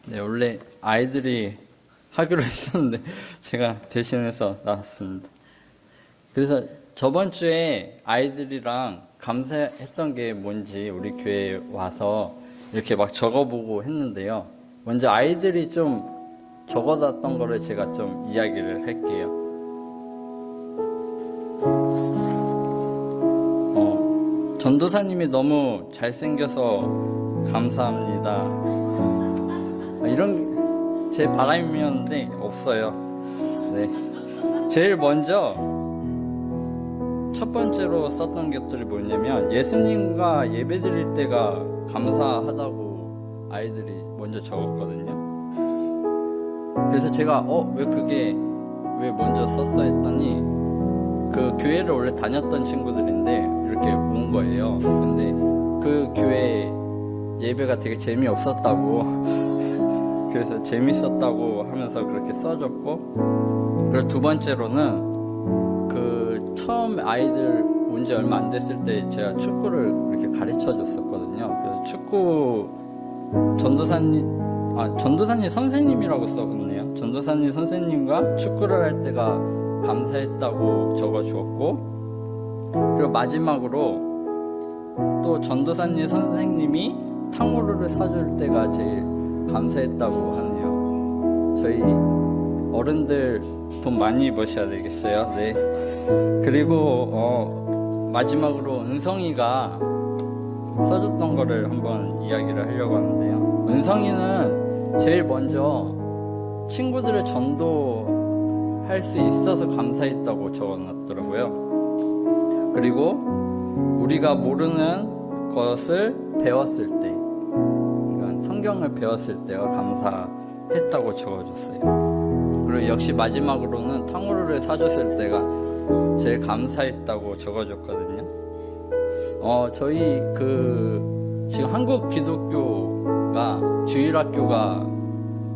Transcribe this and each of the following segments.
네, 원래 아이들이 하기로 했었는데 제가 대신해서 나왔습니다. 그래서 저번 주에 아이들이랑 감사했던 게 뭔지 우리 교회에 와서 이렇게 막 적어보고 했는데요. 먼저 아이들이 좀 적어놨던 거를 제가 좀 이야기를 할게요. 전도사님이 너무 잘생겨서 감사합니다. 이런 제 바람이었는데 없어요. 네. 제일 먼저 첫 번째로 썼던 것들이 뭐냐면 예수님과 예배 드릴 때가 감사하다고 아이들이 먼저 적었거든요. 그래서 제가 왜 그게 왜 먼저 썼어 했더니 그 교회를 원래 다녔던 친구들인데 이렇게 온 거예요. 근데 그 교회 예배가 되게 재미없었다고 그래서 재밌었다고 하면서 그렇게 써줬고, 그리고 두 번째로는 그 처음 아이들 온 지 얼마 안 됐을 때 제가 축구를 이렇게 가르쳐 줬었거든요. 그래서 축구 전도사님 선생님이라고 써봤네요. 전도사님 선생님과 축구를 할 때가 감사했다고 적어주었고, 그리고 마지막으로 또 전도사님 선생님이 탕후루를 사줄 때가 제일 감사했다고 하네요. 저희 어른들 돈 많이 버셔야 되겠어요. 네. 그리고 마지막으로 은성이가 써줬던 거를 한번 이야기를 하려고 하는데요. 은성이는 제일 먼저 친구들을 전도할 수 있어서 감사했다고 적어놨더라고요. 그리고 우리가 모르는 것을 배웠을 때, 그러니까 성경을 배웠을 때가 감사했다고 적어줬어요. 그리고 역시 마지막으로는 탕후루를 사줬을 때가 제일 감사했다고 적어줬거든요. 저희 지금 한국 기독교가 주일학교가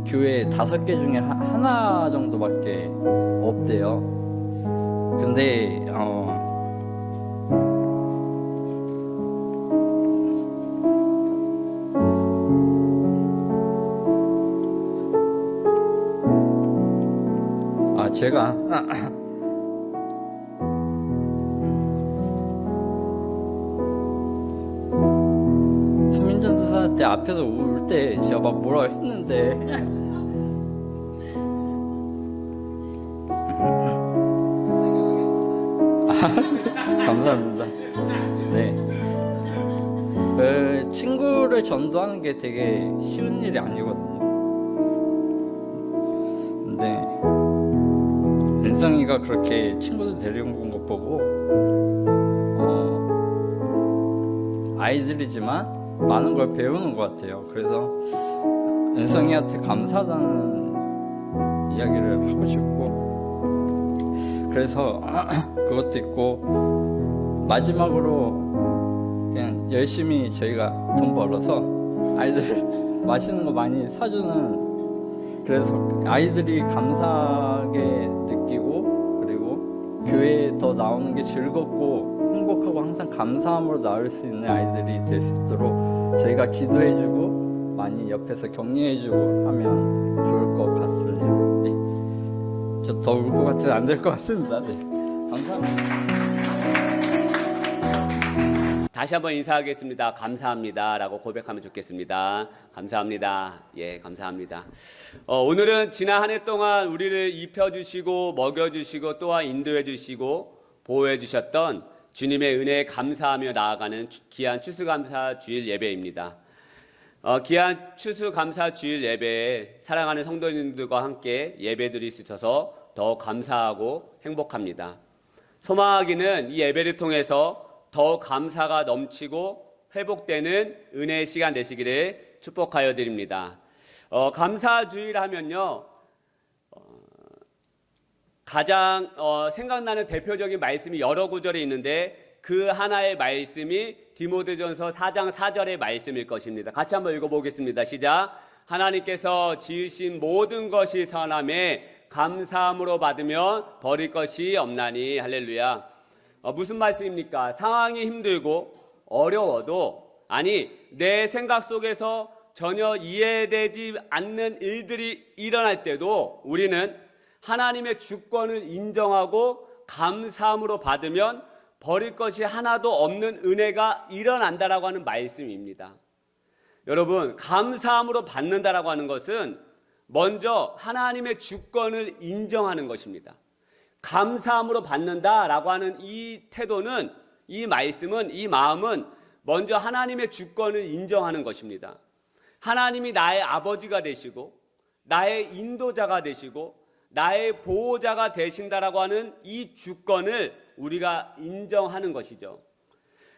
교회 5개 중에 하나 정도밖에 없대요. 근데 제가 수민전도사 때 앞에서 울 때 제가 막 뭐라 했는데 감사합니다. 네. 친구를 전도하는 게 되게 쉬운 일이 아니거든요. 근데 은성이가 그렇게 친구들 데리고 온 것 보고 아이들이지만 많은 걸 배우는 것 같아요. 그래서 은성이한테 감사하다는 이야기를 하고 싶고, 그래서 그것도 있고, 마지막으로 그냥 열심히 저희가 돈 벌어서 아이들 맛있는 거 많이 사주는, 그래서 아이들이 감사하게 느끼고, 그리고 교회에 더 나오는 게 즐겁고 행복하고 항상 감사함으로 나올 수 있는 아이들이 될 수 있도록 저희가 기도해주고 많이 옆에서 격려해주고 하면 좋을 것 같습니다. 네. 저 더 울 것 같아서 안 될 것 같습니다. 네. 감사합니다. 다시 한번 인사하겠습니다. 감사합니다 라고 고백하면 좋겠습니다. 감사합니다. 예, 감사합니다. 오늘은 지난 한 해 동안 우리를 입혀주시고 먹여주시고 또한 인도해주시고 보호해주셨던 주님의 은혜에 감사하며 나아가는 귀한 추수감사 주일 예배입니다. 귀한 추수감사 주일 예배에 사랑하는 성도님들과 함께 예배드릴 수 있어서 더 감사하고 행복합니다. 소망하기는 이 예배를 통해서 더 감사가 넘치고 회복되는 은혜의 시간 되시기를 축복하여 드립니다. 감사주일 하면요, 가장 생각나는 대표적인 말씀이 여러 구절이 있는데 그 하나의 말씀이 디모데전서 4장 4절의 말씀일 것입니다. 같이 한번 읽어보겠습니다. 시작. 하나님께서 지으신 모든 것이 선함에 감사함으로 받으면 버릴 것이 없나니. 할렐루야. 무슨 말씀입니까? 상황이 힘들고 어려워도, 아니 내 생각 속에서 전혀 이해되지 않는 일들이 일어날 때도 우리는 하나님의 주권을 인정하고 감사함으로 받으면 버릴 것이 하나도 없는 은혜가 일어난다라고 하는 말씀입니다. 여러분, 감사함으로 받는다라고 하는 것은 먼저 하나님의 주권을 인정하는 것입니다. 감사함으로 받는다라고 하는 이 태도는, 이 말씀은, 이 마음은 먼저 하나님의 주권을 인정하는 것입니다. 하나님이 나의 아버지가 되시고 나의 인도자가 되시고 나의 보호자가 되신다라고 하는 이 주권을 우리가 인정하는 것이죠.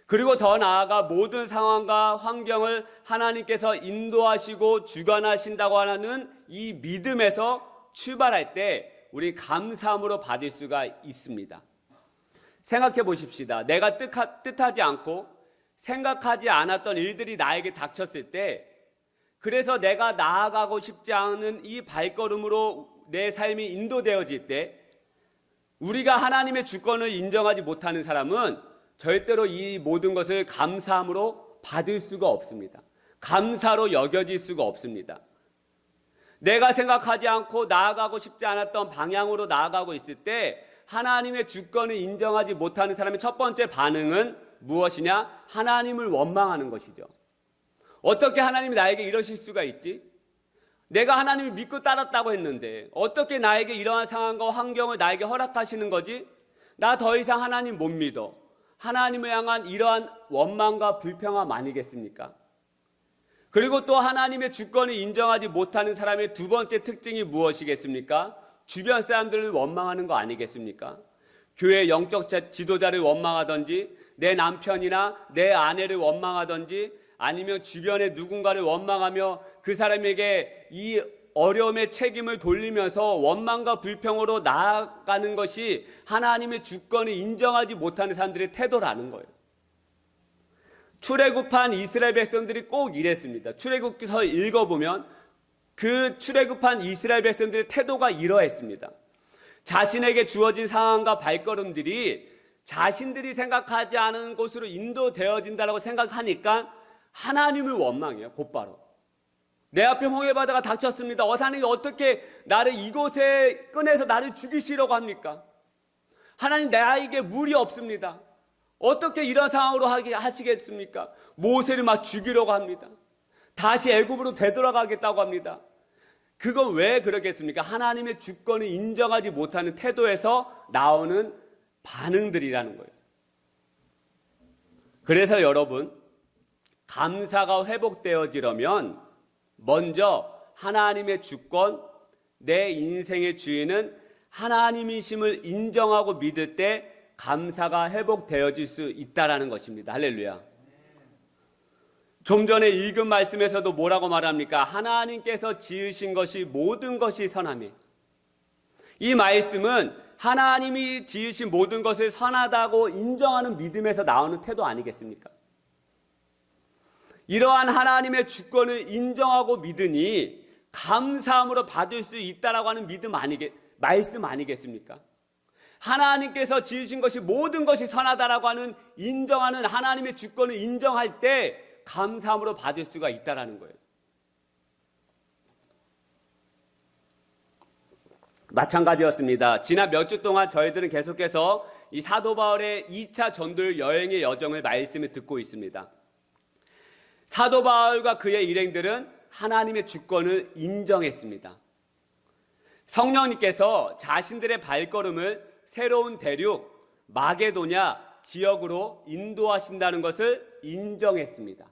그리고 더 나아가 모든 상황과 환경을 하나님께서 인도하시고 주관하신다고 하는 이 믿음에서 출발할 때 우리 감사함으로 받을 수가 있습니다. 생각해 보십시다. 내가 뜻하지 않고 생각하지 않았던 일들이 나에게 닥쳤을 때, 그래서 내가 나아가고 싶지 않은 이 발걸음으로 내 삶이 인도되어질 때, 우리가 하나님의 주권을 인정하지 못하는 사람은 절대로 이 모든 것을 감사함으로 받을 수가 없습니다. 감사로 여겨질 수가 없습니다. 내가 생각하지 않고 나아가고 싶지 않았던 방향으로 나아가고 있을 때 하나님의 주권을 인정하지 못하는 사람의 첫 번째 반응은 무엇이냐? 하나님을 원망하는 것이죠. 어떻게 하나님이 나에게 이러실 수가 있지? 내가 하나님을 믿고 따랐다고 했는데 어떻게 나에게 이러한 상황과 환경을 나에게 허락하시는 거지? 나 더 이상 하나님 못 믿어. 하나님을 향한 이러한 원망과 불평함 아니겠습니까? 그리고 또 하나님의 주권을 인정하지 못하는 사람의 두 번째 특징이 무엇이겠습니까? 주변 사람들을 원망하는 거 아니겠습니까? 교회 영적 지도자를 원망하든지 내 남편이나 내 아내를 원망하든지 아니면 주변의 누군가를 원망하며 그 사람에게 이 어려움의 책임을 돌리면서 원망과 불평으로 나아가는 것이 하나님의 주권을 인정하지 못하는 사람들의 태도라는 거예요. 출애굽한 이스라엘 백성들이 꼭 이랬습니다. 출애굽기서 읽어보면 그 출애굽한 이스라엘 백성들의 태도가 이러했습니다. 자신에게 주어진 상황과 발걸음들이 자신들이 생각하지 않은 곳으로 인도되어진다고 생각하니까 하나님을 원망해요. 곧바로. 내 앞에 홍해바다가 닥쳤습니다. 하나님이 어떻게 나를 이곳에 꺼내서 나를 죽이시려고 합니까? 하나님, 나에게 물이 없습니다. 어떻게 이런 상황으로 하시겠습니까? 모세를 막 죽이려고 합니다. 다시 애굽으로 되돌아가겠다고 합니다. 그건 왜 그러겠습니까? 하나님의 주권을 인정하지 못하는 태도에서 나오는 반응들이라는 거예요. 그래서 여러분, 감사가 회복되어지려면 먼저 하나님의 주권, 내 인생의 주인은 하나님이심을 인정하고 믿을 때 감사가 회복되어질 수 있다는 것입니다. 할렐루야. 좀 전에 읽은 말씀에서도 뭐라고 말합니까? 하나님께서 지으신 것이 모든 것이 선하며, 이 말씀은 하나님이 지으신 모든 것을 선하다고 인정하는 믿음에서 나오는 태도 아니겠습니까? 이러한 하나님의 주권을 인정하고 믿으니 감사함으로 받을 수 있다라고 하는 말씀 아니겠습니까? 하나님께서 지으신 것이 모든 것이 선하다라고 하는 인정하는 하나님의 주권을 인정할 때 감사함으로 받을 수가 있다라는 거예요. 마찬가지였습니다. 지난 몇 주 동안 저희들은 계속해서 이 사도 바울의 2차 전도 여행의 여정을 말씀을 듣고 있습니다. 사도 바울과 그의 일행들은 하나님의 주권을 인정했습니다. 성령님께서 자신들의 발걸음을 새로운 대륙 마게도냐 지역으로 인도하신다는 것을 인정했습니다.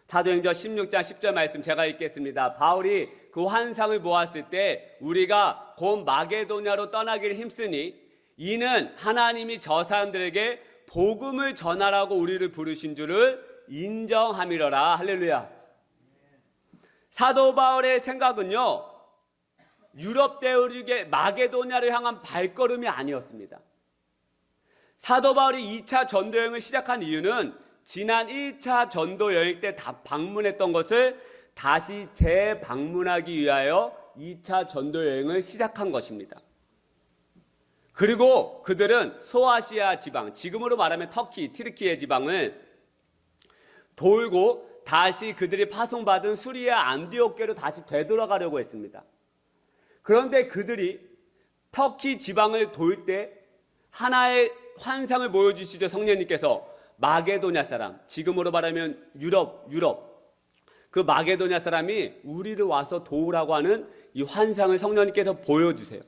사도행전 16장 10절 말씀 제가 읽겠습니다. 바울이 그 환상을 보았을 때 우리가 곧 마게도냐로 떠나기를 힘쓰니 이는 하나님이 저 사람들에게 복음을 전하라고 우리를 부르신 줄을 인정함이러라. 할렐루야. 사도 바울의 생각은요, 유럽 대륙의 마게도냐를 향한 발걸음이 아니었습니다. 사도 바울이 2차 전도 여행을 시작한 이유는 지난 1차 전도 여행 때 다 방문했던 것을 다시 재방문하기 위하여 2차 전도 여행을 시작한 것입니다. 그리고 그들은 소아시아 지방, 지금으로 말하면 터키, 튀르키예 지방을 돌고 다시 그들이 파송받은 수리아 안디옥교로 다시 되돌아가려고 했습니다. 그런데 그들이 터키 지방을 돌 때 하나의 환상을 보여주시죠. 성령님께서 마게도냐 사람, 지금으로 말하면 유럽 그 마게도냐 사람이 우리를 와서 도우라고 하는 이 환상을 성령님께서 보여주세요.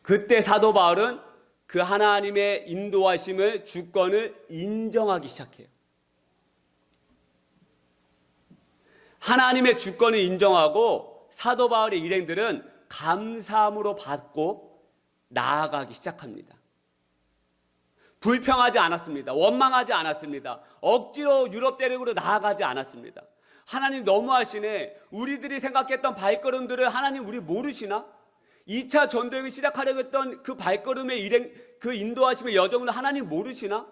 그때 사도 바울은 그 하나님의 인도하심을 주권을 인정하기 시작해요. 하나님의 주권을 인정하고 사도 바울의 일행들은 감사함으로 받고 나아가기 시작합니다. 불평하지 않았습니다. 원망하지 않았습니다. 억지로 유럽 대륙으로 나아가지 않았습니다. 하나님 너무하시네. 우리들이 생각했던 발걸음들을 하나님 우리 모르시나? 2차 전도행을 시작하려고 했던 그 발걸음의 일행, 그 인도하심의 여정을 하나님 모르시나?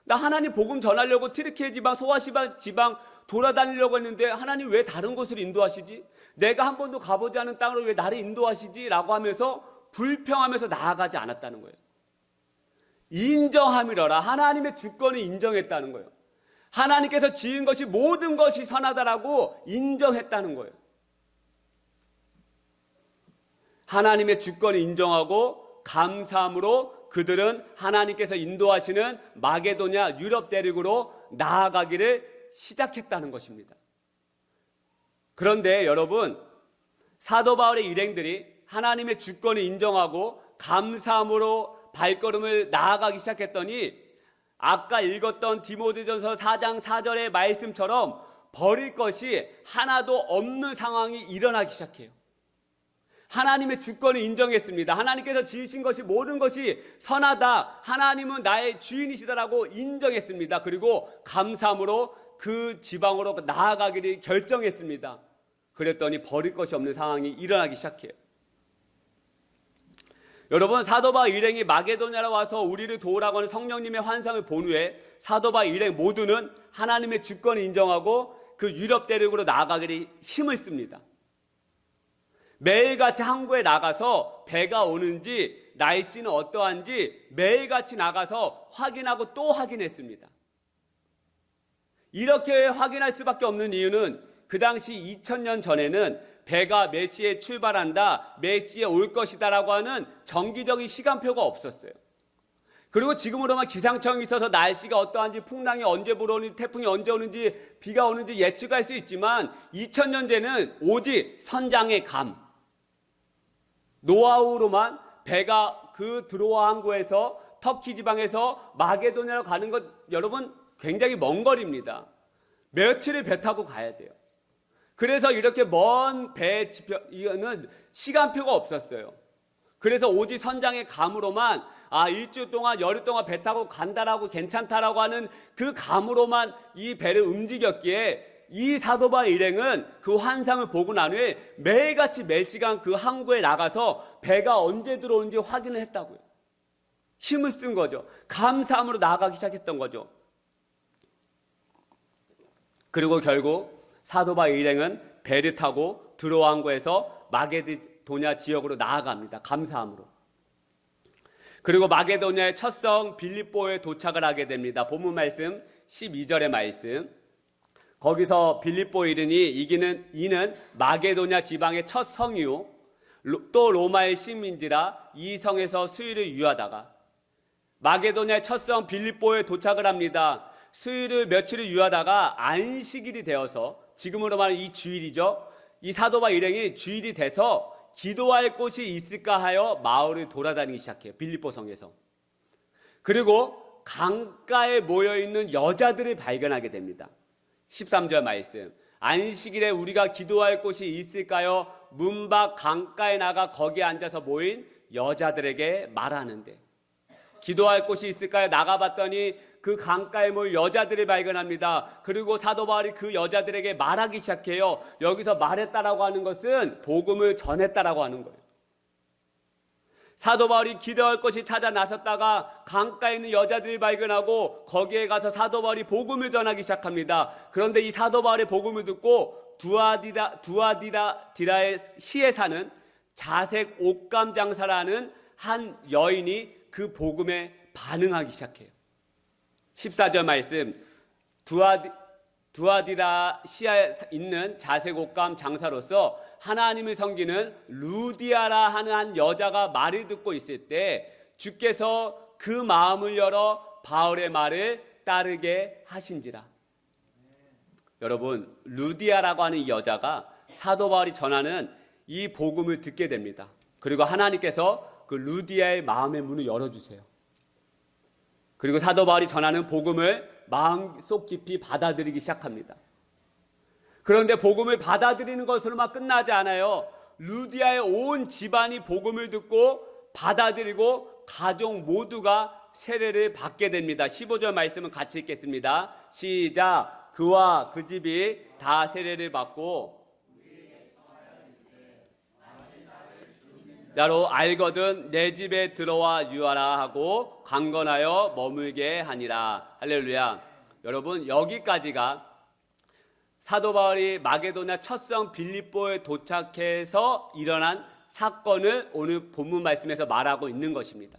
나 하나님 복음 전하려고 트리키에 지방, 소아시바 지방 돌아다니려고 했는데 하나님 왜 다른 곳을 인도하시지? 내가 한 번도 가보지 않은 땅으로 왜 나를 인도하시지? 라고 하면서 불평하면서 나아가지 않았다는 거예요. 인정함이러라. 하나님의 주권을 인정했다는 거예요. 하나님께서 지은 것이 모든 것이 선하다라고 인정했다는 거예요. 하나님의 주권을 인정하고 감사함으로 그들은 하나님께서 인도하시는 마게도냐 유럽 대륙으로 나아가기를 시작했다는 것입니다. 그런데 여러분, 사도 바울의 일행들이 하나님의 주권을 인정하고 감사함으로 발걸음을 나아가기 시작했더니 아까 읽었던 디모데전서 4장 4절의 말씀처럼 버릴 것이 하나도 없는 상황이 일어나기 시작해요. 하나님의 주권을 인정했습니다. 하나님께서 지으신 것이 모든 것이 선하다. 하나님은 나의 주인이시다라고 인정했습니다. 그리고 감사함으로 그 지방으로 나아가기를 결정했습니다. 그랬더니 버릴 것이 없는 상황이 일어나기 시작해요. 여러분, 사도 바울 일행이 마게도냐로 와서 우리를 도우라고 하는 성령님의 환상을 본 후에 사도 바울 일행 모두는 하나님의 주권을 인정하고 그 유럽 대륙으로 나아가기를 힘을 씁니다. 매일같이 항구에 나가서 배가 오는지 날씨는 어떠한지 매일같이 나가서 확인하고 또 확인했습니다. 이렇게 확인할 수밖에 없는 이유는 그 당시 2000년 전에는 배가 몇 시에 출발한다, 몇 시에 올 것이다라고 하는 정기적인 시간표가 없었어요. 그리고 지금으로만 기상청이 있어서 날씨가 어떠한지, 풍랑이 언제 불어오는지, 태풍이 언제 오는지, 비가 오는지 예측할 수 있지만 2000년 전에는 오직 선장의 감, 노하우로만 배가 그 드로아 항구에서 터키 지방에서 마게도냐로 가는 것, 여러분 굉장히 먼 거리입니다. 며칠을 배 타고 가야 돼요. 그래서 이렇게 먼 배 이거는 시간표가 없었어요. 그래서 오직 선장의 감으로만 일주일 동안 열흘 동안 배 타고 간다라고 괜찮다라고 하는 그 감으로만 이 배를 움직였기에 이 사도 바울 일행은 그 환상을 보고 난 후에 매일같이 매 시간 그 항구에 나가서 배가 언제 들어오는지 확인을 했다고요. 힘을 쓴 거죠. 감사함으로 나아가기 시작했던 거죠. 그리고 결국 사도 바울 일행은 배를 타고 드로아 항구에서 마게도냐 지역으로 나아갑니다. 감사함으로. 그리고 마게도냐의 첫 성 빌립보에 도착을 하게 됩니다. 본문 말씀 12절의 말씀. 거기서 빌립보에 이르니 이는 마게도냐 지방의 첫 성이요 또 로마의 식민지라 이 성에서 수일을 유하다가 마게도냐의 첫 성 빌립보에 도착을 합니다. 수일을 며칠을 유하다가 안식일이 되어서 지금으로 말하는 이 주일이죠. 이 사도 바울 일행이 주일이 돼서 기도할 곳이 있을까 하여 마을을 돌아다니기 시작해요. 빌립보 성에서. 그리고 강가에 모여있는 여자들을 발견하게 됩니다. 13절 말씀. 안식일에 우리가 기도할 곳이 있을까요? 문 밖 강가에 나가 거기에 앉아서 모인 여자들에게 말하는데 기도할 곳이 있을까요? 나가봤더니 그 강가에 모인 여자들을 발견합니다. 그리고 사도 바울이 그 여자들에게 말하기 시작해요. 여기서 말했다라고 하는 것은 복음을 전했다라고 하는 거예요. 사도 바울이 기도할 곳이 찾아 나섰다가 강가에 있는 여자들을 발견하고 거기에 가서 사도 바울이 복음을 전하기 시작합니다. 그런데 이 사도 바울의 복음을 듣고 두아디라의 시에 사는 자색 옷감 장사라는 한 여인이 그 복음에 반응하기 시작해요. 14절 말씀. 두아디라시아에 있는 자색옷감 장사로서 하나님을 섬기는 루디아라 하는 한 여자가 말을 듣고 있을 때 주께서 그 마음을 열어 바울의 말을 따르게 하신지라. 여러분, 루디아라고 하는 이 여자가 사도 바울이 전하는 이 복음을 듣게 됩니다. 그리고 하나님께서 그 루디아의 마음의 문을 열어주세요. 그리고 사도 바울이 전하는 복음을 마음속 깊이 받아들이기 시작합니다. 그런데 복음을 받아들이는 것으로만 끝나지 않아요. 루디아의 온 집안이 복음을 듣고 받아들이고 가족 모두가 세례를 받게 됩니다. 15절 말씀은 같이 읽겠습니다. 시작. 그와 그 집이 다 세례를 받고 나로 알거든 내 집에 들어와 유하라 하고 강건하여 머물게 하니라. 할렐루야. 여러분, 여기까지가 사도 바울이 마게도냐 첫성 빌립보에 도착해서 일어난 사건을 오늘 본문 말씀에서 말하고 있는 것입니다.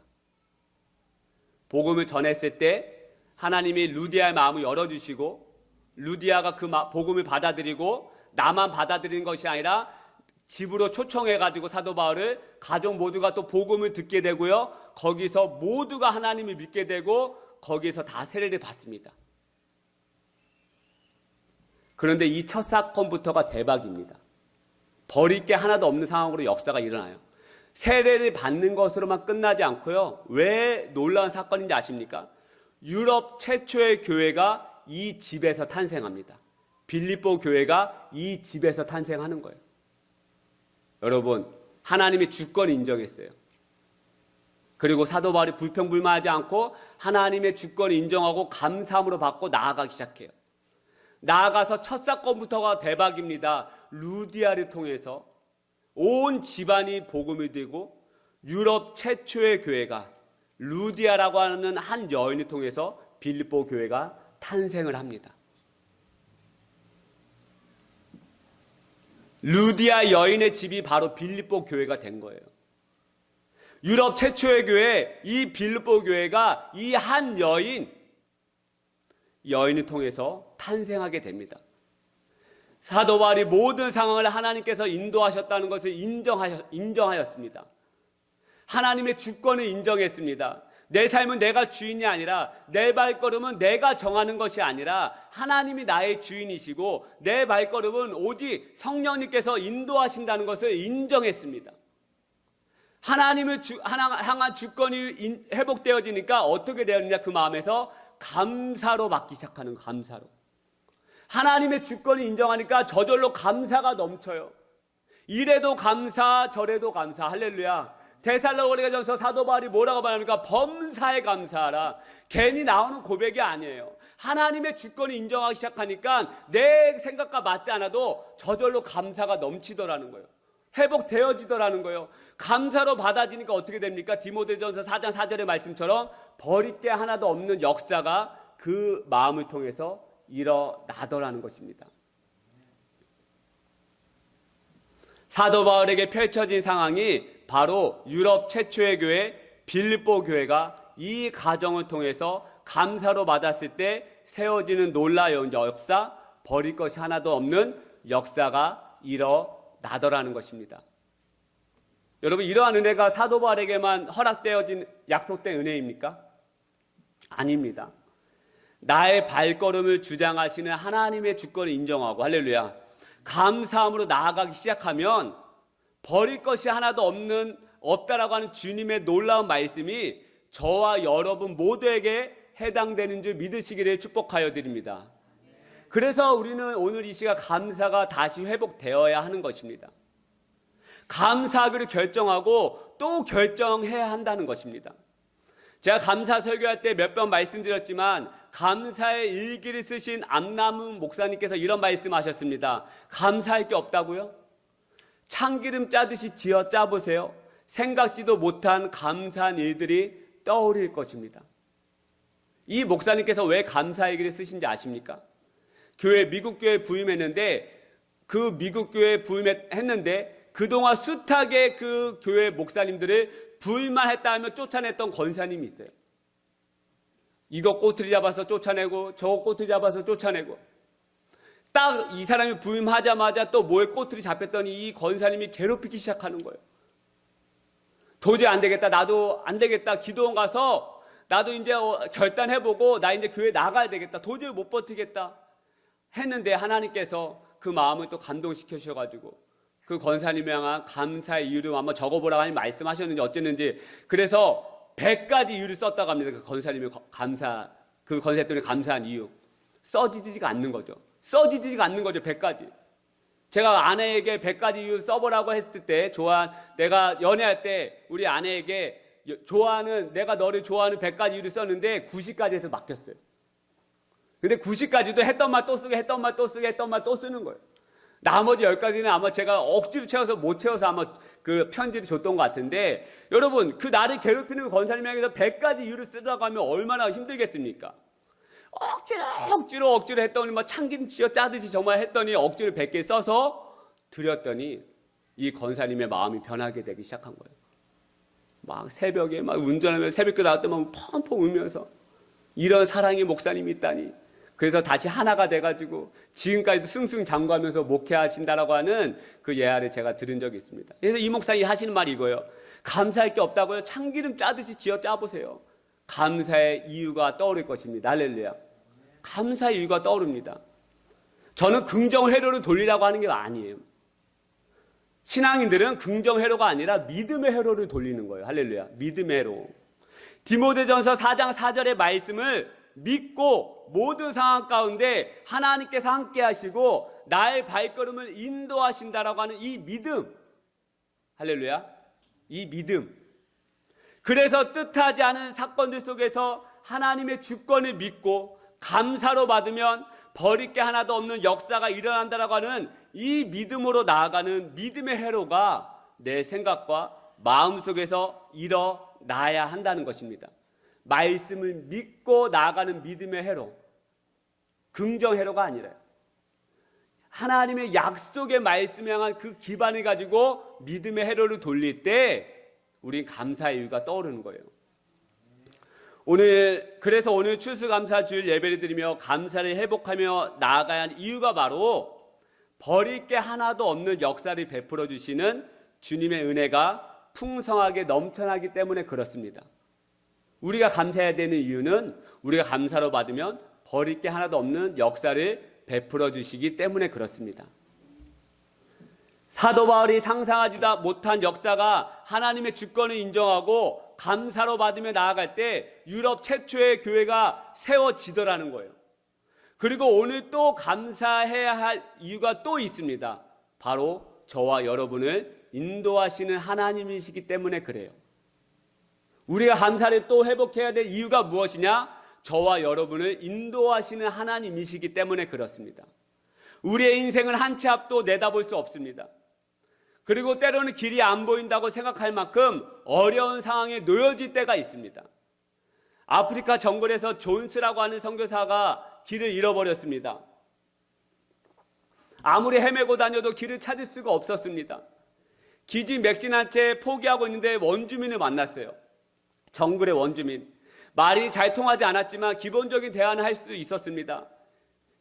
복음을 전했을 때 하나님이 루디아의 마음을 열어주시고 루디아가 그 복음을 받아들이고 나만 받아들이는 것이 아니라 집으로 초청해가지고 사도 바울을 가족 모두가 또 복음을 듣게 되고요. 거기서 모두가 하나님을 믿게 되고 거기서 다 세례를 받습니다. 그런데 이 첫 사건부터가 대박입니다. 버릴 게 하나도 없는 상황으로 역사가 일어나요. 세례를 받는 것으로만 끝나지 않고요. 왜 놀라운 사건인지 아십니까? 유럽 최초의 교회가 이 집에서 탄생합니다. 빌립보 교회가 이 집에서 탄생하는 거예요. 여러분, 하나님의 주권을 인정했어요. 그리고 사도 바울이 불평불만하지 않고 하나님의 주권을 인정하고 감사함으로 받고 나아가기 시작해요. 나아가서 첫 사건부터가 대박입니다. 루디아를 통해서 온 집안이 복음을 듣고 유럽 최초의 교회가 루디아라고 하는 한 여인을 통해서 빌립보 교회가 탄생을 합니다. 루디아 여인의 집이 바로 빌립보 교회가 된 거예요. 유럽 최초의 교회, 이 빌립보 교회가 이 한 여인을 통해서 탄생하게 됩니다. 사도 바울이 모든 상황을 하나님께서 인도하셨다는 것을 인정하였습니다. 하나님의 주권을 인정했습니다. 내 삶은 내가 주인이 아니라 내 발걸음은 내가 정하는 것이 아니라 하나님이 나의 주인이시고 내 발걸음은 오직 성령님께서 인도하신다는 것을 인정했습니다. 하나님을 향한 주권이 회복되어지니까 어떻게 되었느냐, 그 마음에서 감사로 받기 시작하는 거예요. 감사로. 하나님의 주권을 인정하니까 저절로 감사가 넘쳐요. 이래도 감사, 저래도 감사. 할렐루야. 데살로니가전서 사도 바울이 뭐라고 말합니까? 범사에 감사하라. 괜히 나오는 고백이 아니에요. 하나님의 주권을 인정하기 시작하니까 내 생각과 맞지 않아도 저절로 감사가 넘치더라는 거예요. 회복되어지더라는 거예요. 감사로 받아지니까 어떻게 됩니까? 디모데전서 4장 4절의 말씀처럼 버릴 게 하나도 없는 역사가 그 마음을 통해서 일어나더라는 것입니다. 사도 바울에게 펼쳐진 상황이 바로 유럽 최초의 교회 빌립보 교회가 이 가정을 통해서 감사로 받았을 때 세워지는 놀라운 역사, 버릴 것이 하나도 없는 역사가 일어나더라는 것입니다. 여러분, 이러한 은혜가 사도 바울에게만 허락되어진 약속된 은혜입니까? 아닙니다. 나의 발걸음을 주장하시는 하나님의 주권을 인정하고, 할렐루야, 감사함으로 나아가기 시작하면 버릴 것이 하나도 없다라고 하는 주님의 놀라운 말씀이 저와 여러분 모두에게 해당되는 줄 믿으시기를 축복하여 드립니다. 그래서 우리는 오늘 이 시간 감사가 다시 회복되어야 하는 것입니다. 감사하기로 결정하고 또 결정해야 한다는 것입니다. 제가 감사 설교할 때 몇 번 말씀드렸지만 감사의 일기를 쓰신 암남은 목사님께서 이런 말씀하셨습니다. 감사할 게 없다고요? 참기름 짜듯이 쥐어 짜보세요. 생각지도 못한 감사한 일들이 떠오를 것입니다. 이 목사님께서 왜 감사 일기를 쓰신지 아십니까? 미국 교회에 부임했는데 그 미국 교회에 부임했는데 그동안 숱하게 그 교회 목사님들을 부임만 했다 하면 쫓아냈던 권사님이 있어요. 이거 꼬투리 잡아서 쫓아내고 저거 꼬투리 잡아서 쫓아내고, 딱 이 사람이 부임하자마자 또 뭐에 꼬투리 잡혔더니 이 권사님이 괴롭히기 시작하는 거예요. 도저히 안 되겠다. 나도 안 되겠다. 기도원 가서 나도 이제 결단해보고 나 이제 교회 나가야 되겠다. 도저히 못 버티겠다. 했는데 하나님께서 그 마음을 또 감동시켜 주셔가지고 그 권사님에 향한 감사의 이유를 한번 적어보라고 하니 말씀하셨는지 어쨌는지 그래서 100가지 이유를 썼다고 합니다. 그 권사님의 그 권사님이 감사한 이유. 써지지가 않는 거죠. 써지지가 않는 거죠. 100가지. 제가 아내에게 100가지 이유 써보라고 했을 때 내가 연애할 때 우리 아내에게 내가 너를 좋아하는 100가지 이유를 썼는데 90가지에서 맡겼어요. 근데 90가지도 했던 말 또 쓰게 했던 말 또 쓰게 했던 말 또 쓰는 거예요. 나머지 10가지는 아마 제가 억지로 채워서 못 채워서 아마 그 편지를 줬던 것 같은데 여러분 그 나를 괴롭히는 권사님에게서 100가지 이유를 쓰라고 하면 얼마나 힘들겠습니까? 억지로 했더니 막 참기름 쥐어 짜듯이 정말 했더니 억지로 100개 써서 드렸더니 이 권사님의 마음이 변하게 되기 시작한 거예요. 막 새벽에 막 운전하면서 새벽에 나갈 때만 펑펑 울면서 이런 사랑의 목사님이 있다니. 그래서 다시 하나가 돼가지고 지금까지도 승승장구하면서 목회하신다라고 하는 그 예화를 제가 들은 적이 있습니다. 그래서 이 목사님이 하시는 말이 이거예요. 감사할 게 없다고요? 참기름 짜듯이 쥐어 짜보세요. 감사의 이유가 떠오를 것입니다. 할렐루야. 감사의 이유가 떠오릅니다. 저는 긍정 회로를 돌리라고 하는 게 아니에요. 신앙인들은 긍정 회로가 아니라 믿음의 회로를 돌리는 거예요. 할렐루야. 믿음의 회로. 디모데전서 4장 4절의 말씀을 믿고 모든 상황 가운데 하나님께서 함께 하시고 나의 발걸음을 인도하신다라고 하는 이 믿음. 할렐루야. 이 믿음. 그래서 뜻하지 않은 사건들 속에서 하나님의 주권을 믿고 감사로 받으면 버릴 게 하나도 없는 역사가 일어난다라고 하는 이 믿음으로 나아가는 믿음의 회로가 내 생각과 마음 속에서 일어나야 한다는 것입니다. 말씀을 믿고 나아가는 믿음의 회로, 긍정 회로가 아니라요. 하나님의 약속의 말씀에 향한 그 기반을 가지고 믿음의 회로를 돌릴 때 우린 감사의 이유가 떠오르는 거예요. 그래서 오늘 추수감사주일 예배를 드리며 감사를 회복하며 나아가야 하는 이유가 바로 버릴 게 하나도 없는 역사를 베풀어 주시는 주님의 은혜가 풍성하게 넘쳐나기 때문에 그렇습니다. 우리가 감사해야 되는 이유는 우리가 감사로 받으면 버릴 게 하나도 없는 역사를 베풀어 주시기 때문에 그렇습니다. 사도 바울이 상상하지도 못한 역사가 하나님의 주권을 인정하고 감사로 받으며 나아갈 때 유럽 최초의 교회가 세워지더라는 거예요. 그리고 오늘 또 감사해야 할 이유가 또 있습니다. 바로 저와 여러분을 인도하시는 하나님이시기 때문에 그래요. 우리가 감사를 또 회복해야 될 이유가 무엇이냐? 저와 여러분을 인도하시는 하나님이시기 때문에 그렇습니다. 우리의 인생은 한 치 앞도 내다볼 수 없습니다. 그리고 때로는 길이 안 보인다고 생각할 만큼 어려운 상황에 놓여질 때가 있습니다. 아프리카 정글에서 존스라고 하는 선교사가 길을 잃어버렸습니다. 아무리 헤매고 다녀도 길을 찾을 수가 없었습니다. 기지맥진한 채 포기하고 있는데 원주민을 만났어요. 정글의 원주민. 말이 잘 통하지 않았지만 기본적인 대화는 할 수 있었습니다.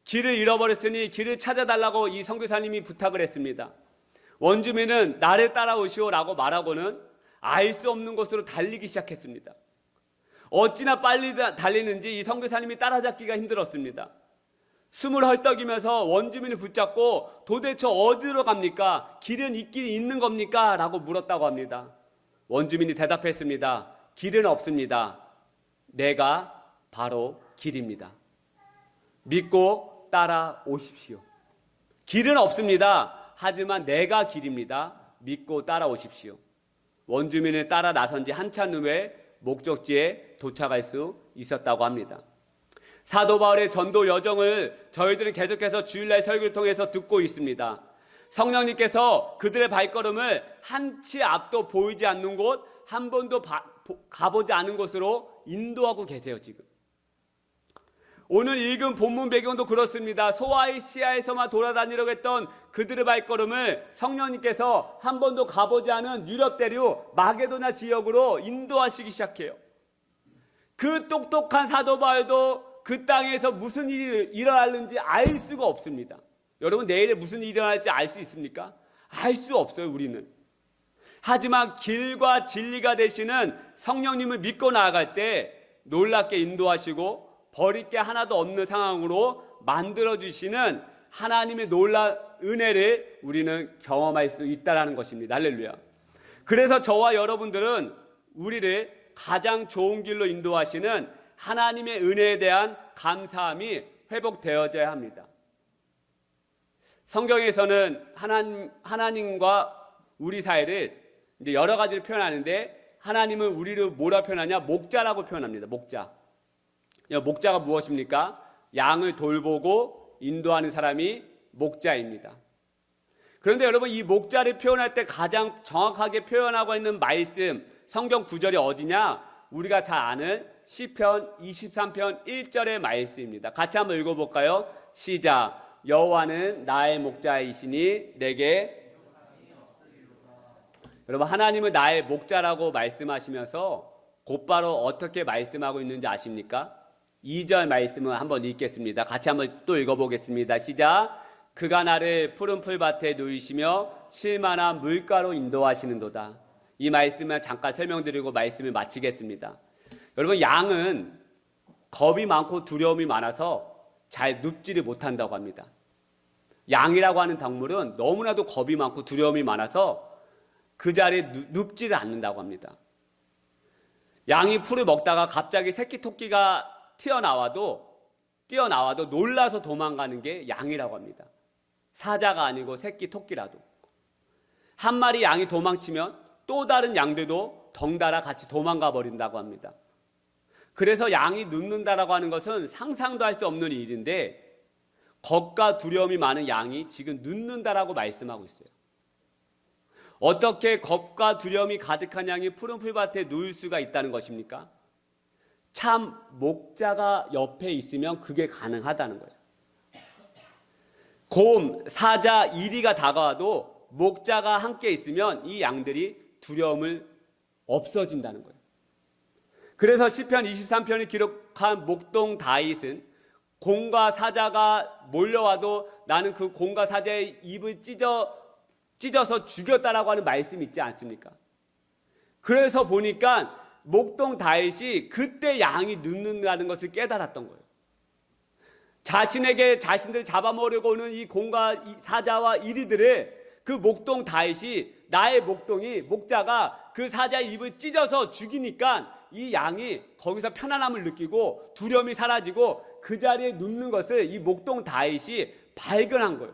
길을 잃어버렸으니 길을 찾아달라고 이 선교사님이 부탁을 했습니다. 원주민은 나를 따라오시오라고 말하고는 알 수 없는 곳으로 달리기 시작했습니다. 어찌나 빨리 달리는지 이 선교사님이 따라잡기가 힘들었습니다. 숨을 헐떡이면서 원주민을 붙잡고 도대체 어디로 갑니까? 길은 있긴 있는 겁니까? 라고 물었다고 합니다. 원주민이 대답했습니다. 길은 없습니다. 내가 바로 길입니다. 믿고 따라오십시오. 길은 없습니다. 하지만 내가 길입니다. 믿고 따라오십시오. 원주민을 따라 나선 지 한참 후에 목적지에 도착할 수 있었다고 합니다. 사도 바울의 전도 여정을 저희들은 계속해서 주일날 설교를 통해서 듣고 있습니다. 성령님께서 그들의 발걸음을 한 치 앞도 보이지 않는 곳, 한 번도 가보지 않은 곳으로 인도하고 계세요, 지금. 오늘 읽은 본문 배경도 그렇습니다. 소아시아에서만 돌아다니려고 했던 그들의 발걸음을 성령님께서 한 번도 가보지 않은 유럽 대륙 마게도나 지역으로 인도하시기 시작해요. 그 똑똑한 사도 바울도 그 땅에서 무슨 일이 일어나는지 알 수가 없습니다. 여러분 내일에 무슨 일이 일어날지 알 수 있습니까? 알 수 없어요, 우리는. 하지만 길과 진리가 되시는 성령님을 믿고 나아갈 때 놀랍게 인도하시고 버릴 게 하나도 없는 상황으로 만들어주시는 하나님의 놀라운 은혜를 우리는 경험할 수 있다는 것입니다. 할렐루야. 그래서 저와 여러분들은 우리를 가장 좋은 길로 인도하시는 하나님의 은혜에 대한 감사함이 회복되어져야 합니다. 성경에서는 하나님과 우리 사이를 이제 여러 가지를 표현하는데, 하나님은 우리를 뭐라 표현하냐? 목자라고 표현합니다. 목자. 목자가 무엇입니까? 양을 돌보고 인도하는 사람이 목자입니다. 그런데 여러분, 이 목자를 표현할 때 가장 정확하게 표현하고 있는 말씀, 성경 구절이 어디냐? 우리가 잘 아는 시편 23편 1절의 말씀입니다. 같이 한번 읽어볼까요? 시작. 여호와는 나의 목자이시니 내게. 여러분, 하나님은 나의 목자라고 말씀하시면서 곧바로 어떻게 말씀하고 있는지 아십니까? 2절 말씀을 한번 읽겠습니다. 같이 한번 또 읽어보겠습니다. 시작. 그가 나를 푸른 풀밭에 누이시며 쉴만한 물가로 인도하시는도다. 이 말씀을 잠깐 설명드리고 말씀을 마치겠습니다. 여러분, 양은 겁이 많고 두려움이 많아서 잘 눕지를 못한다고 합니다. 양이라고 하는 동물은 너무나도 겁이 많고 두려움이 많아서 그 자리에 눕지를 않는다고 합니다. 양이 풀을 먹다가 갑자기 새끼 토끼가 튀어나와도 놀라서 도망가는 게 양이라고 합니다. 사자가 아니고 새끼 토끼라도. 한 마리 양이 도망치면 또 다른 양들도 덩달아 같이 도망가 버린다고 합니다. 그래서 양이 눕는다라고 하는 것은 상상도 할 수 없는 일인데, 겁과 두려움이 많은 양이 지금 눕는다라고 말씀하고 있어요. 어떻게 겁과 두려움이 가득한 양이 푸른 풀밭에 누울 수가 있다는 것입니까? 참 목자가 옆에 있으면 그게 가능하다는 거예요. 곰, 사자, 이리가 다가와도 목자가 함께 있으면 이 양들이 두려움을 없어진다는 거예요. 그래서 시편 23편을 기록한 목동 다윗은 곰과 사자가 몰려와도 나는 그 곰과 사자의 입을 찢어서 죽였다라고 하는 말씀이 있지 않습니까? 그래서 보니까 목동 다윗이 그때 양이 눕는다는 것을 깨달았던 거예요. 자신들을 잡아먹으려고 오는 이 곰과 이 사자와 이리들을 그 목동 다윗이, 나의 목자가 그 사자의 입을 찢어서 죽이니까 이 양이 거기서 편안함을 느끼고 두려움이 사라지고 그 자리에 눕는 것을 이 목동 다윗이 발견한 거예요.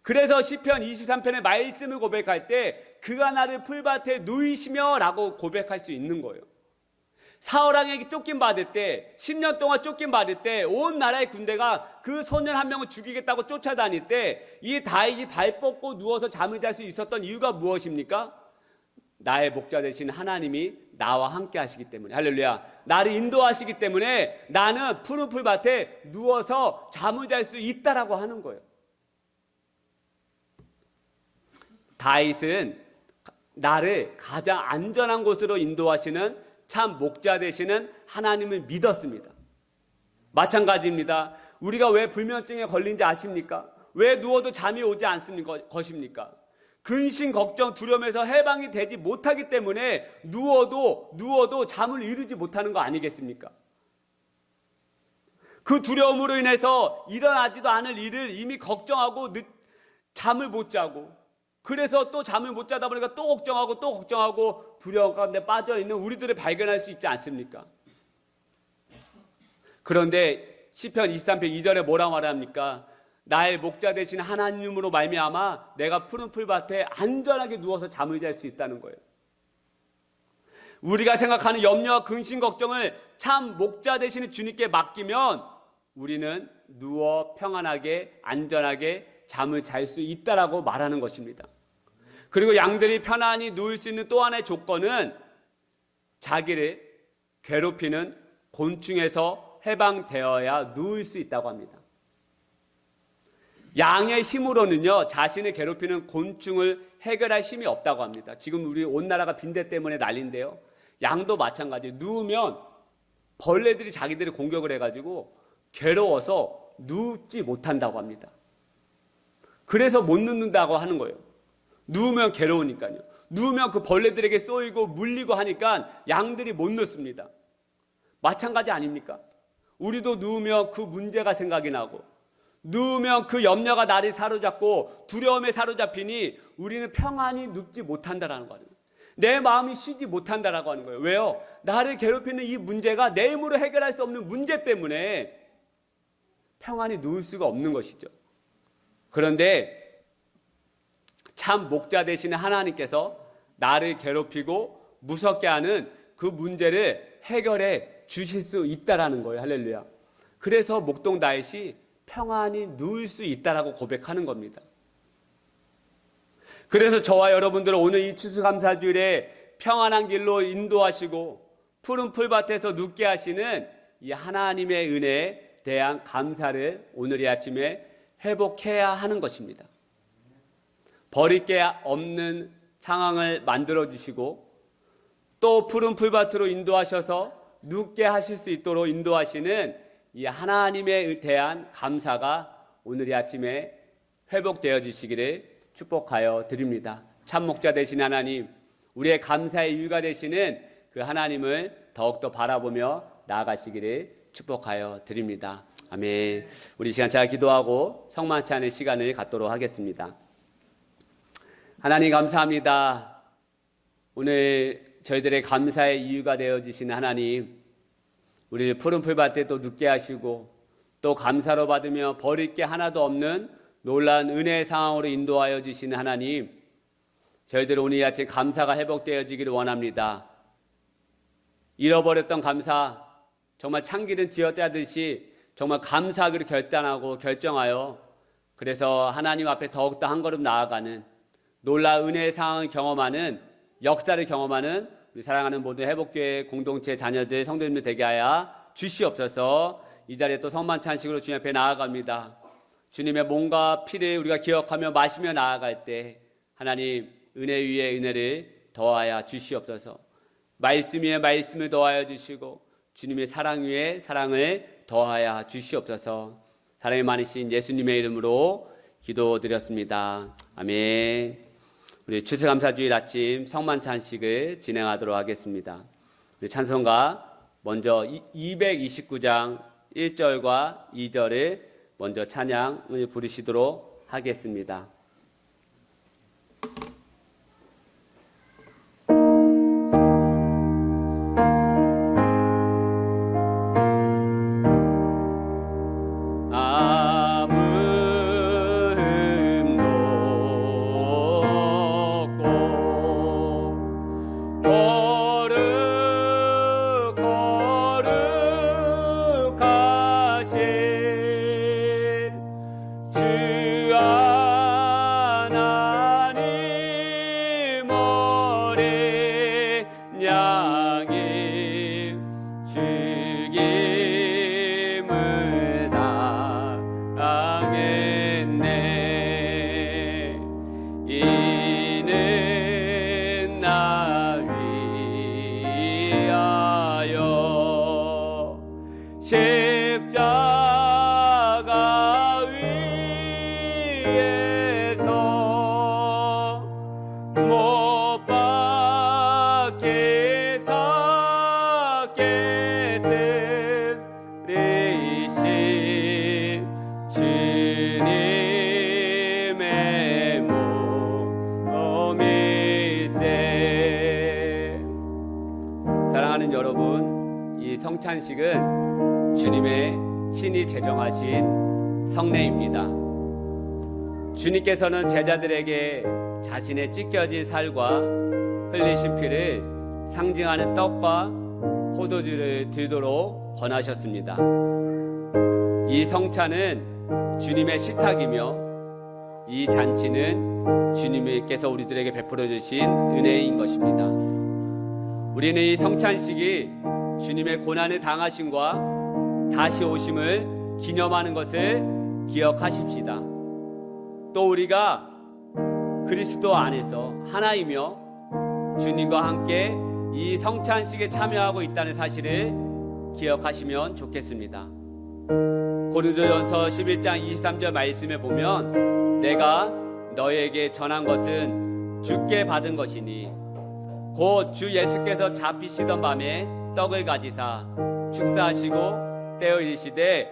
그래서 시편 23편의 말씀을 고백할 때 그가 나를 풀밭에 누이시며 라고 고백할 수 있는 거예요. 사울왕에게 쫓김받을 때, 10년 동안 쫓김받을 때 온 나라의 군대가 그 소년 한 명을 죽이겠다고 쫓아다닐 때 이 다윗이 발 뻗고 누워서 잠을 잘 수 있었던 이유가 무엇입니까? 나의 목자 되신 하나님이 나와 함께 하시기 때문에. 할렐루야. 나를 인도하시기 때문에 나는 푸른 풀밭에 누워서 잠을 잘 수 있다라고 하는 거예요. 다윗은 나를 가장 안전한 곳으로 인도하시는 참 목자 되시는 하나님을 믿었습니다. 마찬가지입니다. 우리가 왜 불면증에 걸린지 아십니까? 왜 누워도 잠이 오지 않습니까? 것입니까? 근심, 걱정, 두려움에서 해방이 되지 못하기 때문에 누워도 잠을 이루지 못하는 거 아니겠습니까? 그 두려움으로 인해서 일어나지도 않을 일을 이미 걱정하고 잠을 못 자고, 그래서 또 잠을 못 자다 보니까 또 걱정하고 두려움 가운데 빠져있는 우리들을 발견할 수 있지 않습니까? 그런데 시편 23편 2절에 뭐라고 말합니까? 나의 목자 되신 하나님으로 말미암아 내가 푸른 풀밭에 안전하게 누워서 잠을 잘 수 있다는 거예요. 우리가 생각하는 염려와 근심 걱정을 참 목자 되시는 주님께 맡기면 우리는 누워 평안하게 안전하게 잠을 잘 수 있다라고 말하는 것입니다. 그리고 양들이 편안히 누울 수 있는 또 하나의 조건은 자기를 괴롭히는 곤충에서 해방되어야 누울 수 있다고 합니다. 양의 힘으로는요, 자신을 괴롭히는 곤충을 해결할 힘이 없다고 합니다. 지금 우리 온 나라가 빈대 때문에 난리인데요. 양도 마찬가지예요. 누우면 벌레들이 자기들이 공격을 해가지고 괴로워서 눕지 못한다고 합니다. 그래서 못 눕는다고 하는 거예요. 누우면 괴로우니까요. 누우면 그 벌레들에게 쏘이고 물리고 하니까 양들이 못 눕습니다. 마찬가지 아닙니까? 우리도 누우면 그 문제가 생각이 나고, 누우면 그 염려가 나를 사로잡고 두려움에 사로잡히니 우리는 평안히 눕지 못한다라는 거예요. 내 마음이 쉬지 못한다라고 하는 거예요. 왜요? 나를 괴롭히는 이 문제가 내 힘으로 해결할 수 없는 문제 때문에 평안히 누울 수가 없는 것이죠. 그런데 참 목자 되시는 하나님께서 나를 괴롭히고 무섭게 하는 그 문제를 해결해 주실 수 있다라는 거예요. 할렐루야. 그래서 목동 다윗이 평안히 누울 수 있다라고 고백하는 겁니다. 그래서 저와 여러분들은 오늘 이 추수감사주일에 평안한 길로 인도하시고 푸른 풀밭에서 눕게 하시는 이 하나님의 은혜에 대한 감사를 오늘 이 아침에 회복해야 하는 것입니다. 버릴 게 없는 상황을 만들어 주시고 또 푸른 풀밭으로 인도하셔서 눕게 하실 수 있도록 인도하시는 이 하나님에 대한 감사가 오늘 이 아침에 회복되어 지시기를 축복하여 드립니다. 참 목자 되신 하나님, 우리의 감사의 이유가 되시는 그 하나님을 더욱더 바라보며 나아가시기를 축복하여 드립니다. 아멘. 우리 시간 잘 기도하고 성만찬의 시간을 갖도록 하겠습니다. 하나님 감사합니다. 오늘 저희들의 감사의 이유가 되어주신 하나님, 우리를 푸른 풀밭에 또 눕게 하시고 또 감사로 받으며 버릴 게 하나도 없는 놀라운 은혜의 상황으로 인도하여 주시는 하나님, 저희들 오늘 이 아침 감사가 회복되어지기를 원합니다. 잃어버렸던 감사, 정말 참기름 쥐어짜듯이 정말 감사하기로 결단하고 결정하여 그래서 하나님 앞에 더욱더 한 걸음 나아가는 놀라운 은혜의 상황을 경험하는, 역사를 경험하는 우리 사랑하는 모든 회복교회 공동체 자녀들 성도님들 되게 하여 주시옵소서. 이 자리에 또 성만찬식으로 주님 앞에 나아갑니다. 주님의 몸과 피를 우리가 기억하며 마시며 나아갈 때 하나님 은혜 위에 은혜를 더하여 주시옵소서. 말씀 위에 말씀을 더하여 주시고 주님의 사랑 위에 사랑을 더하여 주시옵소서. 사랑이 많으신 예수님의 이름으로 기도드렸습니다. 아멘. 우리 추수감사주일 아침 성만찬식을 진행하도록 하겠습니다. 우리 찬송가 먼저 229장 1절과 2절을 먼저 찬양을 부르시도록 하겠습니다. 십자가 위에서 못 박혀 샀게 되리신 주님의 몸일세. 사랑하는 여러분, 이 성찬식은 주님의 친히 제정하신 성례입니다. 주님께서는 제자들에게 자신의 찢겨진 살과 흘리신 피를 상징하는 떡과 포도주를 들도록 권하셨습니다. 이 성찬은 주님의 식탁이며 이 잔치는 주님께서 우리들에게 베풀어 주신 은혜인 것입니다. 우리는 이 성찬식이 주님의 고난을 당하심과 다시 오심을 기념하는 것을 기억하십시다. 또 우리가 그리스도 안에서 하나이며 주님과 함께 이 성찬식에 참여하고 있다는 사실을 기억하시면 좋겠습니다. 고린도전서 11장 23절 말씀에 보면 내가 너에게 전한 것은 주께 받은 것이니 곧 주 예수께서 잡히시던 밤에 떡을 가지사 축사하시고 떼어 이르시되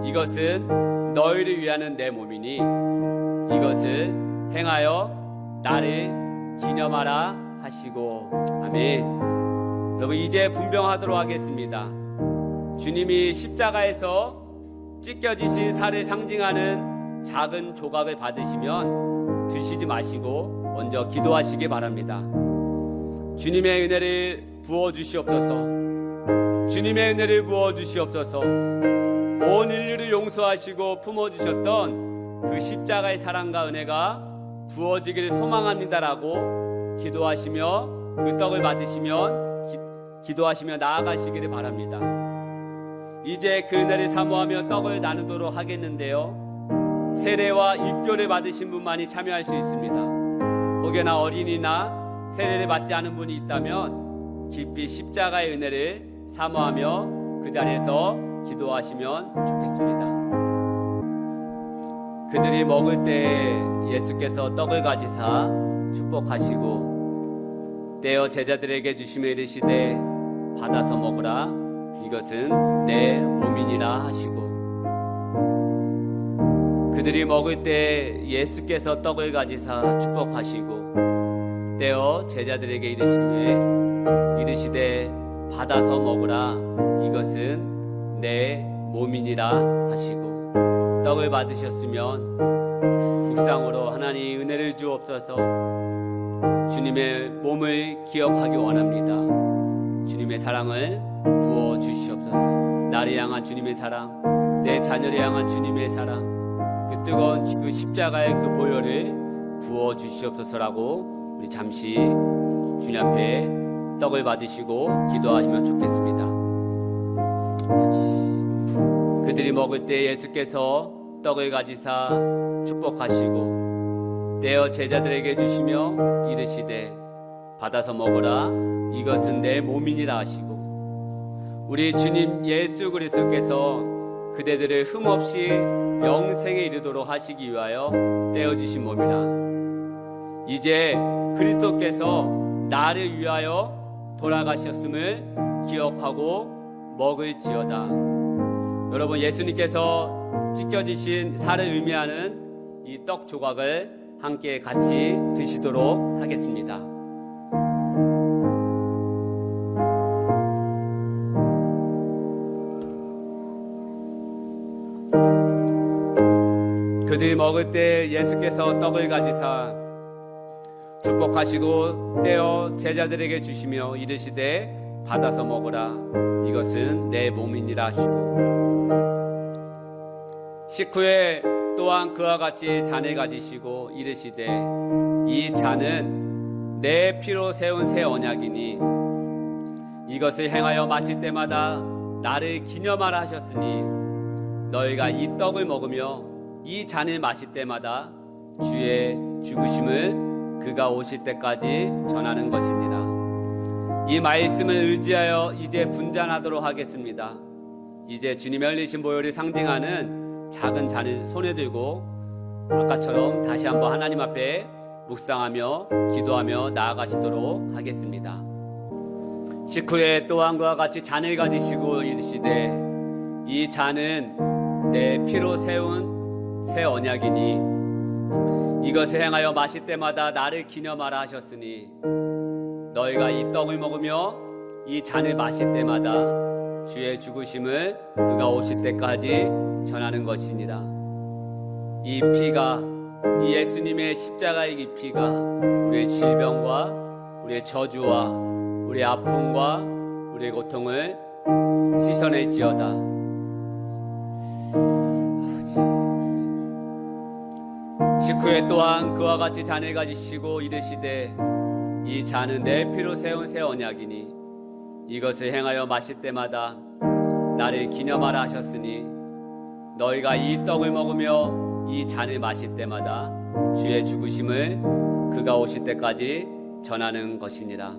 이것은 너희를 위하는 내 몸이니 이것을 행하여 나를 기념하라 하시고. 아멘. 여러분, 이제 분명하도록 하겠습니다. 주님이 십자가에서 찢겨지신 살을 상징하는 작은 조각을 받으시면 드시지 마시고 먼저 기도하시기 바랍니다. 주님의 은혜를 부어주시옵소서. 주님의 은혜를 부어주시옵소서. 온 인류를 용서하시고 품어주셨던 그 십자가의 사랑과 은혜가 부어지기를 소망합니다라고 기도하시며 그 떡을 받으시면 기도하시며 나아가시기를 바랍니다. 이제 그 은혜를 사모하며 떡을 나누도록 하겠는데요, 세례와 입교를 받으신 분만이 참여할 수 있습니다. 혹여나 어린이나 세례를 받지 않은 분이 있다면 깊이 십자가의 은혜를 사모하며 그 자리에서 기도하시면 좋겠습니다. 그들이 먹을 때 예수께서 떡을 가지사 축복하시고 떼어 제자들에게 주시며 이르시되 받아서 먹으라, 이것은 내 몸이니라 하시고. 그들이 먹을 때 예수께서 떡을 가지사 축복하시고 떼어 제자들에게 이르시되 받아서 먹으라, 이것은 내 몸이니라 하시고. 떡을 받으셨으면 묵상으로 하나님 은혜를 주옵소서. 주님의 몸을 기억하기 원합니다. 주님의 사랑을 부어주시옵소서. 나를 향한 주님의 사랑, 내 자녀를 향한 주님의 사랑, 그 뜨거운 그 십자가의 그 보혈을 부어주시옵소서라고 우리 잠시 주님 앞에 떡을 받으시고 기도하시면 좋겠습니다. 그들이 먹을 때 예수께서 떡을 가지사 축복하시고 떼어 제자들에게 주시며 이르시되 받아서 먹으라, 이것은 내 몸이니라 하시고. 우리 주님 예수 그리스도께서 그대들을 흠없이 영생에 이르도록 하시기 위하여 떼어주신 몸이라. 이제 그리스도께서 나를 위하여 돌아가셨음을 기억하고 먹을지어다. 여러분, 예수님께서 찢겨지신 살을 의미하는 이 떡 조각을 함께 같이 드시도록 하겠습니다. 그들이 먹을 때 예수께서 떡을 가지사 축복하시고 떼어 제자들에게 주시며 이르시되 받아서 먹으라, 이것은 내 몸이니라 하시고. 식후에 또한 그와 같이 잔을 가지시고 이르시되 이 잔은 내 피로 세운 새 언약이니 이것을 행하여 마실 때마다 나를 기념하라 하셨으니 너희가 이 떡을 먹으며 이 잔을 마실 때마다 주의 죽으심을 그가 오실 때까지 전하는 것이니라. 이 말씀을 의지하여 이제 분잔하도록 하겠습니다. 이제 주님의 흘리신 보혈을 상징하는 작은 잔을 손에 들고 아까처럼 다시 한번 하나님 앞에 묵상하며 기도하며 나아가시도록 하겠습니다. 식후에 또한 그와 같이 잔을 가지시고 이르시되 이 잔은 내 피로 세운 새 언약이니 이것을 행하여 마실 때마다 나를 기념하라 하셨으니 너희가 이 떡을 먹으며 이 잔을 마실 때마다 주의 죽으심을 그가 오실 때까지 전하는 것이니라. 이 피가, 이 예수님의 십자가의 이 피가 우리의 질병과 우리의 저주와 우리의 아픔과 우리의 고통을 씻어낼지어다. 식후에 또한 그와 같이 잔을 가지시고 이르시되 이 잔은 내 피로 세운 새 언약이니 이것을 행하여 마실 때마다 나를 기념하라 하셨으니 너희가 이 떡을 먹으며 이 잔을 마실 때마다 주의 죽으심을 그가 오실 때까지 전하는 것이니라.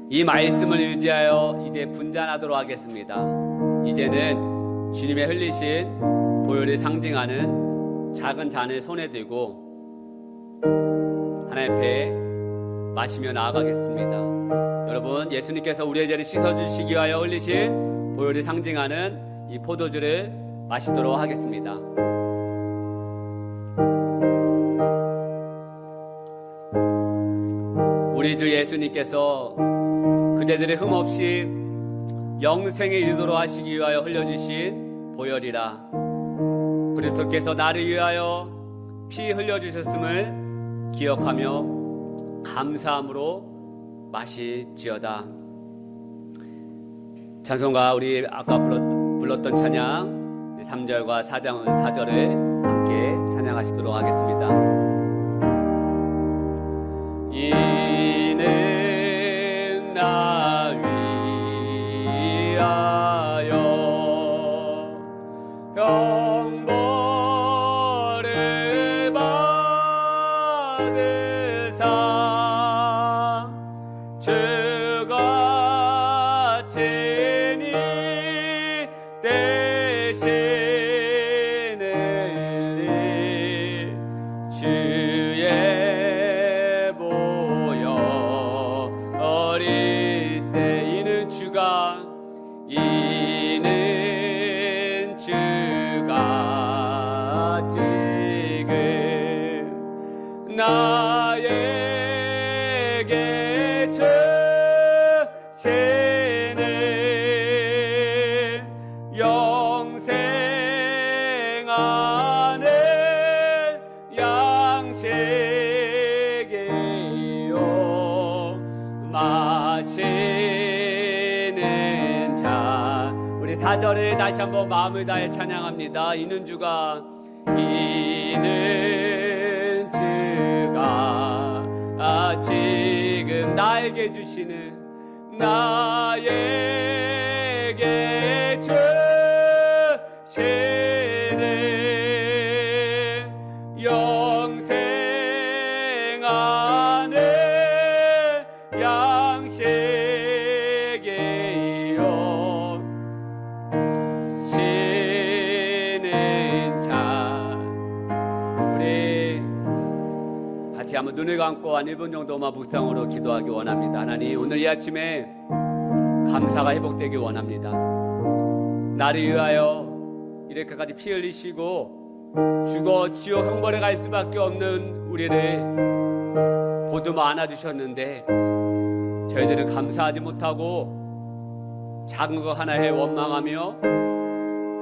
이 말씀을 의지하여 이제 분잔하도록 하겠습니다. 이제는 주님의 흘리신 보혈을 상징하는 작은 잔을 손에 들고 하나님 앞에 마시며 나아가겠습니다. 여러분, 예수님께서 우리의 죄를 씻어주시기 위하여 흘리신 보혈을 상징하는 이 포도주를 마시도록 하겠습니다. 우리 주 예수님께서 그대들의 흠 없이 영생에 이르도록 하시기 위하여 흘려주신 보혈이라. 그리스도께서 나를 위하여 피 흘려주셨음을 기억하며 감사함으로 마실지어다. 찬송가 우리 아까 불렀던 찬양 3절과 4절을 함께 찬양하시도록 하겠습니다. 이는 나 위하여 형벌을 받으사 주가 친히 대신을 주의 이는 주가 지금 나에게 주시는 영생하는 양식이요 마시는 자. 우리 4절을 다시 한번 마음을 다해 찬양합니다. 이는 주가 지금 나에게 주시는 영생하는 양식이요 쉬는 자. 우리 같이 한번 눈을 감고 한 1분 정도만 묵상으로 기도하기 원합니다. 하나님, 오늘 이 아침에 감사가 회복되기 원합니다. 나를 위하여 이렇게까지 피 흘리시고 죽어 지옥 형벌에 갈 수밖에 없는 우리를 보듬어 안아주셨는데 저희들은 감사하지 못하고 작은 것 하나에 원망하며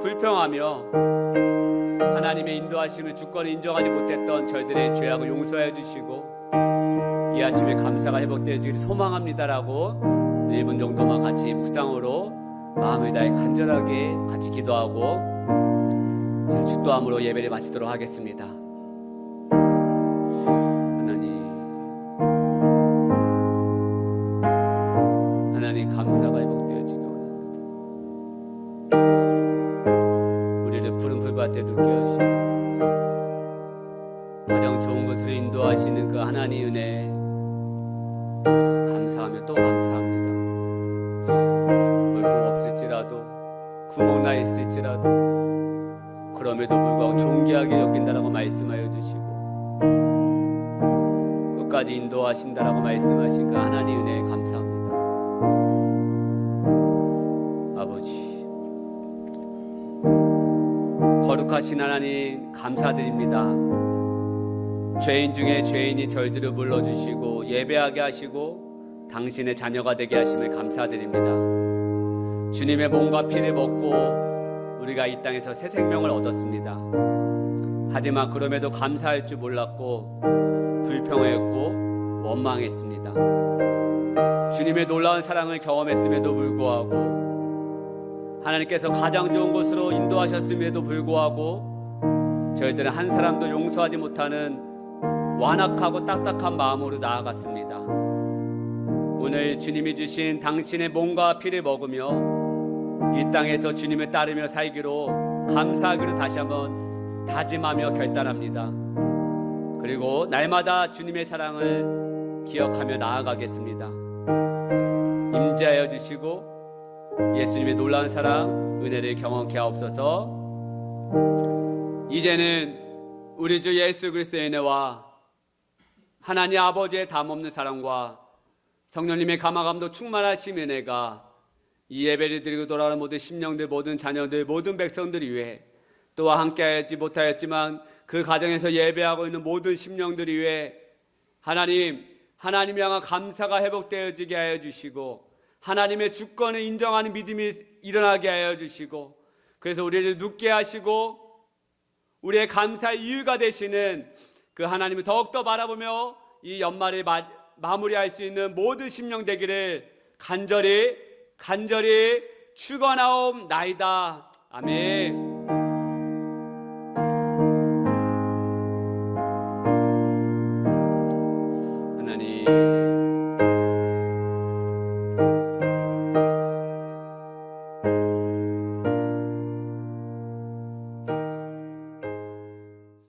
불평하며 하나님의 인도하심을 주권을 인정하지 못했던 저희들의 죄악을 용서해 주시고 이 아침에 감사가 회복되어지기를 소망합니다라고 1분 정도만 같이 묵상으로 마음을 다해 간절하게 같이 기도하고 제가 축도함으로 예배를 마치도록 하겠습니다. 하나님 감사가 회복되어지기 원합니다. 우리를 푸른 풀밭에 눕게 하시고 가장 좋은 곳으로 인도하시는 그 하나님 은혜 감사하며 또 감사합니다. 볼품 없을지라도 구멍 나 있을지라도 그럼에도 불구하고 존귀하게 여긴다라고 말씀하여 주시고 끝까지 인도하신다라고 말씀하신 그 하나님 은혜에 감사합니다. 아버지, 거룩하신 하나님 감사드립니다. 죄인 중에 죄인이 저희들을 불러주시고 예배하게 하시고 당신의 자녀가 되게 하심을 감사드립니다. 주님의 몸과 피를 먹고 우리가 이 땅에서 새 생명을 얻었습니다. 하지만 그럼에도 감사할 줄 몰랐고 불평했고 원망했습니다. 주님의 놀라운 사랑을 경험했음에도 불구하고 하나님께서 가장 좋은 곳으로 인도하셨음에도 불구하고 저희들은 한 사람도 용서하지 못하는 완악하고 딱딱한 마음으로 나아갔습니다. 오늘 주님이 주신 당신의 몸과 피를 먹으며 이 땅에서 주님을 따르며 살기로 감사하기로 다시 한번 다짐하며 결단합니다. 그리고 날마다 주님의 사랑을 기억하며 나아가겠습니다. 임재하여 주시고 예수님의 놀라운 사랑 은혜를 경험케 하옵소서. 이제는 우리 주 예수 그리스도의 은혜와 하나님 아버지의 담없는 사랑과 성령님의 감화감도 충만하신 은혜가 이 예배를 드리고 돌아오는 모든 심령들, 모든 자녀들, 모든 백성들이 위해 또한 함께하지 못하였지만 그 가정에서 예배하고 있는 모든 심령들이 위해 하나님 향한 감사가 회복되어지게 하여 주시고 하나님의 주권을 인정하는 믿음이 일어나게 하여 주시고 그래서 우리를 눕게 하시고 우리의 감사의 이유가 되시는 그 하나님을 더욱더 바라보며 이 연말을 마무리할 수 있는 모든 심령 되기를 간절히 축원하옵나이다. 아멘. 하나님